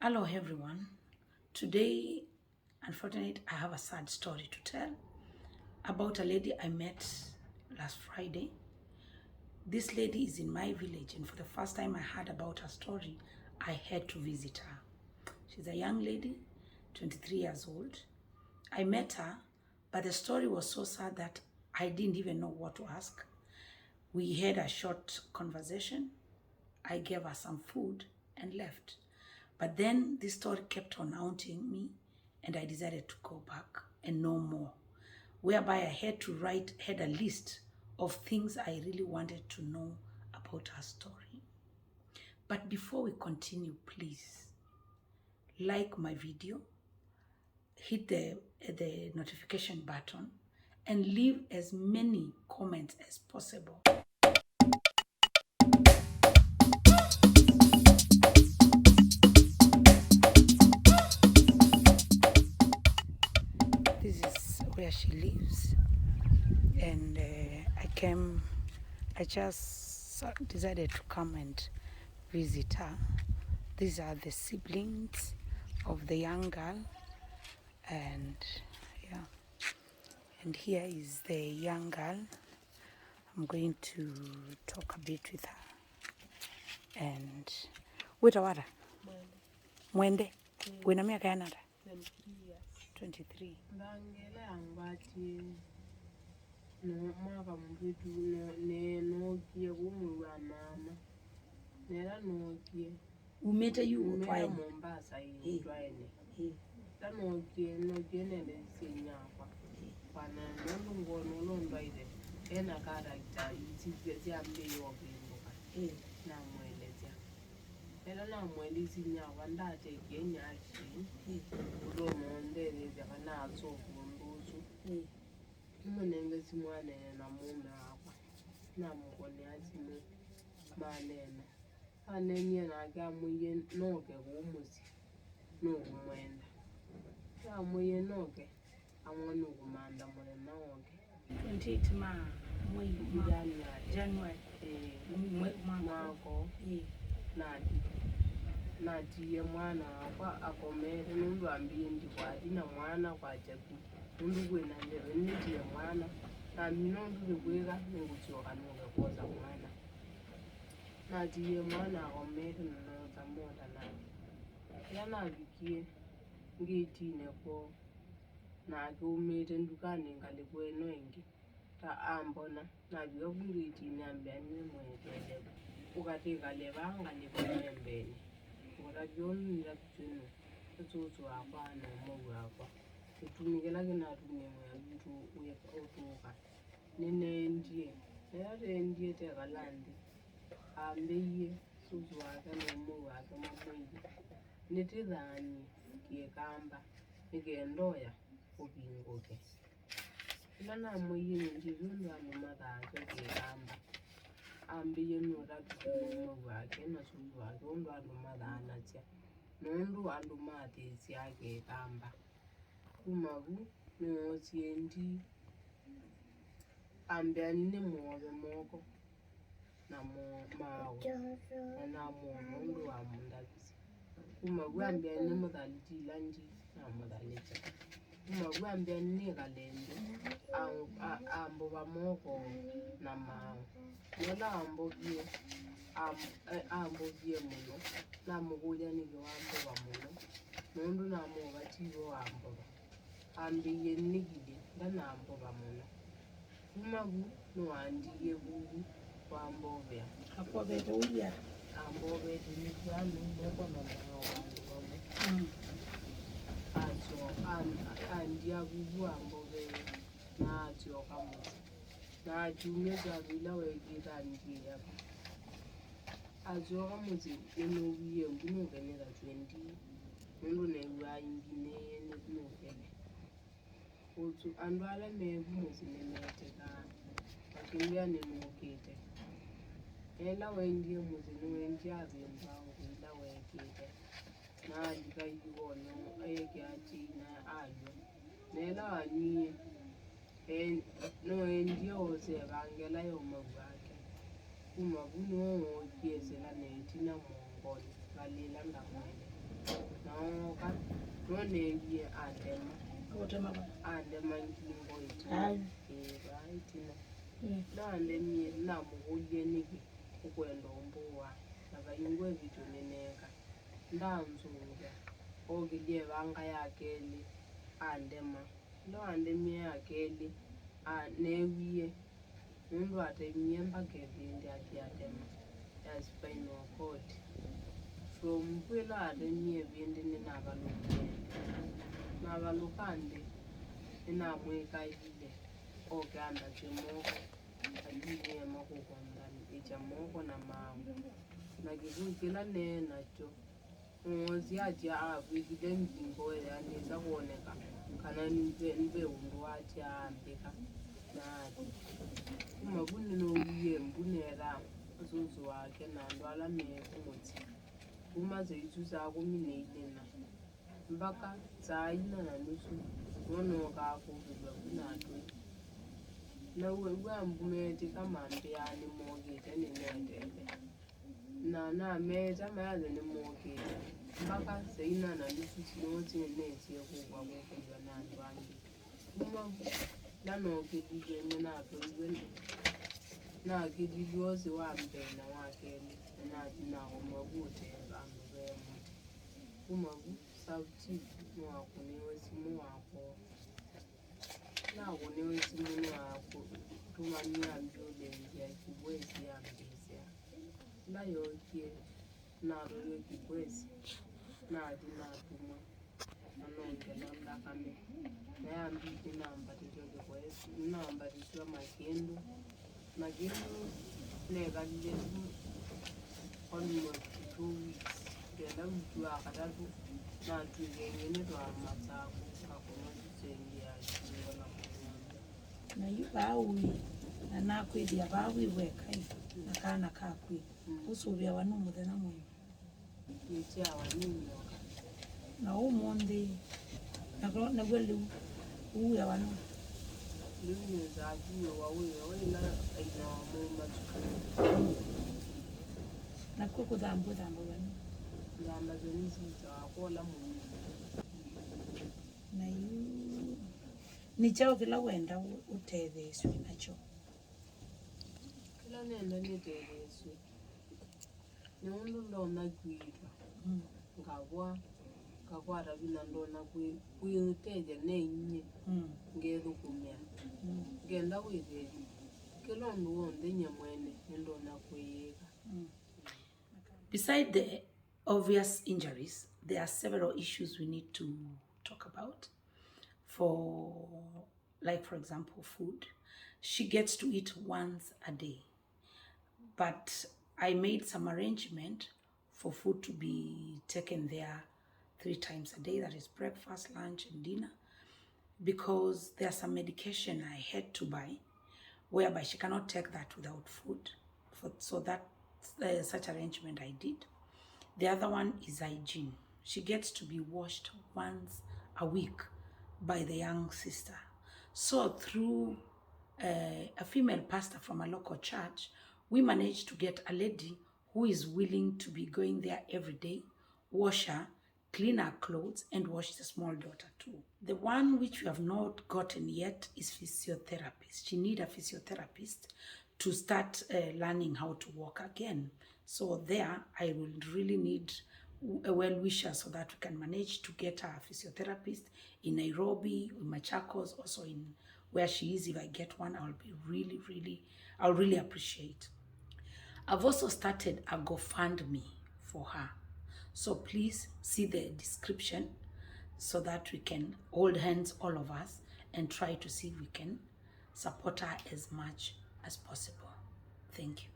Hello everyone. Today, unfortunately, I have a sad story to tell about a lady I met last Friday. This lady is in my village, and for the first time I heard about her story, I had to visit her. She's a young lady, 23 years old. I met her, but the story was so sad that I didn't even know what to ask. We had a short conversation. I gave her some food and left. But then this story kept on haunting me, and I decided to go back and know more, whereby I had a list of things I really wanted to know about her story. But before we continue, please like my video, hit the notification button, and leave as many comments as possible. This is where she lives, and I just decided to come and visit her. These are the siblings of the young girl, and yeah, and here is the young girl. I'm going to talk a bit with her. And witawara mwende wina miaka yanada 23. Ndangela angbathi no maka mbitu no kie kumwa mama nera no kie Umete yu utwaye utwaye Mombasa utwaye no kie nele sinya kwa na ndo ngono londwaide ena character itsi ambe yokinduka na mwelezea ela na mwelezi nyawa ndate genyachi ulo mondele zakana atsofu mbuzu umunenge simwane na mume akwa na mukone azimu malena anenye na ga muye noke umuzi no kumwenda ya muye noke amwana kumanda mule noke 28 ma mwezi January mwako natiye mwana akwa akomere nundu ambindi kwati na mwana kwa chaku nundu kwena ndebe nitiye mwana na minondu kwega nunguchoka nuke koza mwana natiye mwana akomere nunoza moda na yana vikie ngitine ko na kumete ndukane ngale kweno engi ta ambona na biyo ngitine ambani mwetele ukatika lebanga lebembele urajoni raptuno tutu abana moyo akwa tutumikela kina tumwe mtu uye otuka nene ndie ndie te galandi ambeye tutu aka no moyo aka mamoyi nitidhani kiekamba nikendoya obingoke ilana moyi ndivyo amamada kiekamba ambeye no wake na sulu wake ndo alumada anatia nondu alumade siake kamba kumagu no siendi ambiani mobe moko na mao na nondu amundabisi kumagu ambiani mudaliti lanji na mudaliti kumagu ambiani galende ambo bamoko na mao wala ambobie ambobie muno na mugoya ni wambo wa muno nondu na mo batibo ambo ambiye nigide na ambo ba muno kumagu no andiye bugu wambo bya hapo bebe ulia ambo bebe ni kwanu ndoko na wambo andia bugu ambo bebe na atyo kamo na jumye zabila wegita ngiya azoga muzi eno wiye nguno kenera 20 mundu ne wa ingine ne kuno kene utu andwala mebu muzi ne meteka akimbia ne mukete ela wendie muzi ne wendia azemba ngila wekete na ndika yiwono ayeke ati na ayo nela ani no endio se bangela yo mabake kumaguno kiesela netina mongoni balila ndamwele naoka nonewie andema Akutema ba. andema nkingo itu Hayi. itina Mm. nandemie namukulye niki ukwenda ombuwa navayingwe vitu neneka ndanzunga okilye vanga yakeli andema ndo andemie yakeli newie mundu atemie mpaka evindi akiatema ya spinal cord from kwila atemie evindi navalukande ninamwikaile okanda chimoko ajilie makoko ndani ichamoko na mawe nakikukila nenacho ngozi aja avikile mpingo yanisa kuoneka kana nipe undu aja ambika nati kuma kuninowiye mbunera zuzu wake nandwala mekumutsi kuma zeitu zakumineilena mpaka saa 4:30 nonokakuvilwa kunatwe nawembumete kamambe yani mogete ninetele nameta mayaze nimogete mpaka saa 4:30 sinotinenesiye kukwa kukulwa nandwandi kuma nanokilile natoliwe nakililiozi wambena wakele nati nakomwakute vandu vemuti kumaku sautifu mwakuniwe simu wako nakuniwe simu wako tumania ambulensi yakibwezi yambisia ndayokie narulwe kibwezi nati natumwa nanongela ndakame nayambiti nambatitwa kibwezi nambatitwa makindu nekalile almost 2 weeks ngenda mtu akatatu natwikengene twamasako kakomazisengia kingola Na yu bawi na nakwidia bawi wekai nakana kakwi usubya wanu muthenya mwe nichawa ninyoka na umundi na gweli uya wanu linyeza ajuwe wawiwe wena aina wamumatuka na kukudhambu wanu ndamba zoniziza wakola mungu na yu ni chao kila wenda utetheswe nacho kila nenda nitereswe niundu ndona kwitwa ngakwata vina ndona kwiteja neinye ngethukumia ngenda kwitheri kila undu wonthe nyamwene nindona kwiyika. Beside the obvious injuries, there are several issues we need to talk about. For example, food. She gets to eat once a day, but I made some arrangement for food to be taken there 3 times a day, that is breakfast, lunch, and dinner, because there's some medication I had to buy, whereby she cannot take that without food. So that such arrangement I did. The other one is hygiene. She gets to be washed once a week by the young sister. So through a female pastor from a local church, we managed to get a lady who is willing to be going there every day, wash her, clean her clothes, and wash the small daughter too. The one which we have not gotten yet is physiotherapist. She needs a physiotherapist to start learning how to walk again. So there, I will really need a well-wisher so that we can manage to get her a physiotherapist in Nairobi, in Machakos, also in where she is. If I get one, I'll really appreciate. I've also started a GoFundMe for her. So please see the description so that we can hold hands, all of us, and try to see if we can support her as much as possible. Thank you.